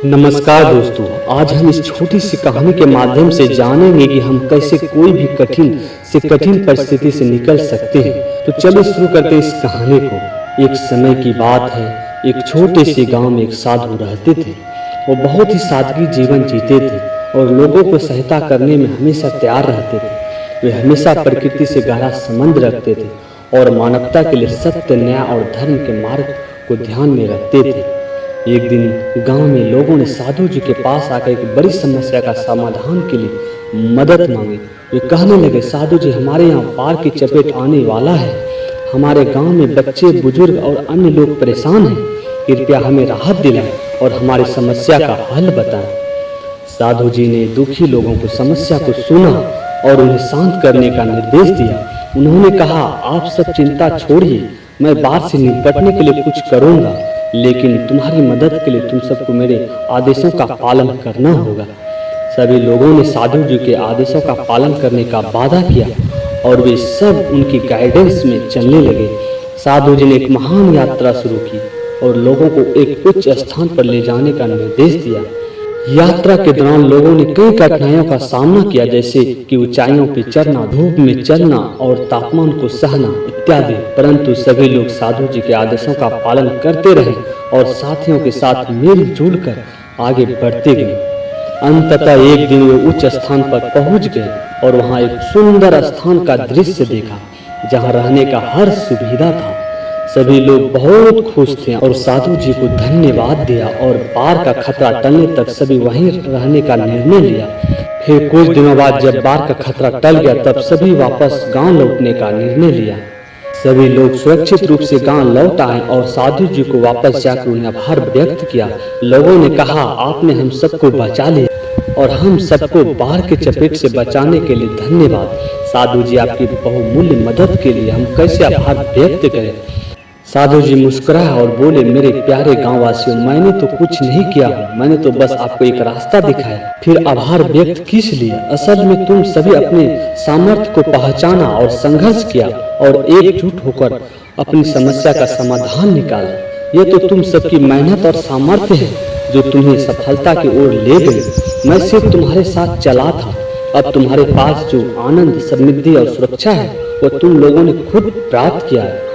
नमस्कार दोस्तों, आज हम इस छोटी सी कहानी के माध्यम से जानेंगे कि हम कैसे कोई भी कठिन परिस्थिति से निकल सकते हैं। तो चलिए शुरू करते हैं इस कहानी को। एक समय की बात है, एक छोटे से गांव में एक साधु रहते थे। वो बहुत ही सादगी जीवन जीते थे और लोगों को सहायता करने में हमेशा तैयार रहते थे। वे हमेशा प्रकृति से गहरा संबंध रखते थे और मानवता के लिए सत्य, न्याय और धर्म के मार्ग को ध्यान में रखते थे। एक दिन गांव में लोगों ने साधु जी के पास आकर एक बड़ी समस्या का समाधान के लिए मदद मांगी। वे कहने लगे, साधु जी, हमारे यहाँ बाढ़ की चपेट आने वाला है। हमारे गांव में बच्चे, बुजुर्ग और अन्य लोग परेशान हैं। कृपया हमें राहत दिलाएं और हमारी समस्या का हल बताएं। साधु जी ने दुखी लोगों को समस्या को सुना और उन्हें शांत करने का निर्देश दिया। उन्होंने कहा, आप सब चिंता छोड़िए, मैं बाढ़ से निपटने के लिए कुछ करूंगा, लेकिन तुम्हारी मदद के लिए तुम सबको मेरे आदेशों का पालन करना होगा। सभी लोगों ने साधु जी के आदेशों का पालन करने का वादा किया और वे सब उनकी गाइडेंस में चलने लगे। साधु जी ने एक महान यात्रा शुरू की और लोगों को एक उच्च स्थान पर ले जाने का निर्देश दिया। यात्रा के दौरान लोगों ने कई कठिनाइयों का सामना किया, जैसे कि ऊंचाइयों पर चढ़ना, धूप में चलना और तापमान को सहना इत्यादि। परंतु सभी लोग साधु जी के आदेशों का पालन करते रहे और साथियों के साथ मिलजुल कर आगे बढ़ते गए। अंततः एक दिन वे उच्च स्थान पर पहुंच गए और वहां एक सुंदर स्थान का दृश्य देखा, जहां रहने का हर सुविधा था। सभी लोग बहुत खुश थे और साधु जी को धन्यवाद दिया और बाढ़ का खतरा टलने तक सभी वहीं रहने का निर्णय लिया। फिर कुछ दिनों बाद जब बाढ़ का खतरा टल गया, तब सभी वापस गांव लौटने का निर्णय लिया। सभी लोग सुरक्षित रूप से गांव लौट आए और साधु जी को वापस जाकर उन्हें आभार व्यक्त किया। लोगों ने कहा, आपने हम सबको बचा लिया और हम सबको बाढ़ के चपेट से बचाने के लिए धन्यवाद। साधु जी, आपकी बहुमूल्य मदद के लिए हम कैसे आभार व्यक्त करें। साधु जी मुस्कुराए और बोले, मेरे प्यारे गाँव वासियों, मैंने तो कुछ नहीं किया, मैंने तो बस आपको एक रास्ता दिखाया। फिर आभार व्यक्त किस लिए? असल में तुम सभी अपने सामर्थ्य को पहचाना और संघर्ष किया और एकजुट होकर अपनी समस्या का समाधान निकाला। ये तो तुम सबकी मेहनत और सामर्थ्य है जो तुम्हें सफलता की ओर ले गई। मैं सिर्फ तुम्हारे साथ चला था। अब तुम्हारे पास जो आनंद, समृद्धि और सुरक्षा है, वो तुम लोगों ने खुद प्राप्त किया है।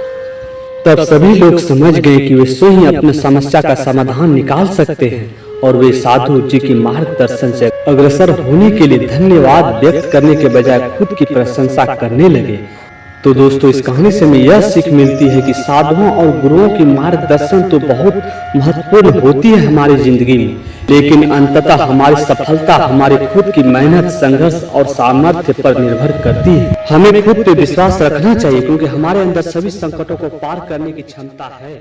तब सभी लोग समझ गए कि वे स्वयं ही अपनी समस्या का समाधान निकाल सकते हैं और वे साधु जी के मार्गदर्शन से अग्रसर होने के लिए धन्यवाद व्यक्त करने के बजाय खुद की प्रशंसा करने लगे। तो दोस्तों, इस कहानी से हमें यह सीख मिलती है कि साधुओं और गुरुओं की मार्गदर्शन तो बहुत महत्वपूर्ण होती है हमारी जिंदगी में, लेकिन अंततः हमारी सफलता हमारी खुद की मेहनत, संघर्ष और सामर्थ्य पर निर्भर करती है। हमें खुद पे विश्वास रखना चाहिए, क्योंकि हमारे अंदर सभी संकटों को पार करने की क्षमता है।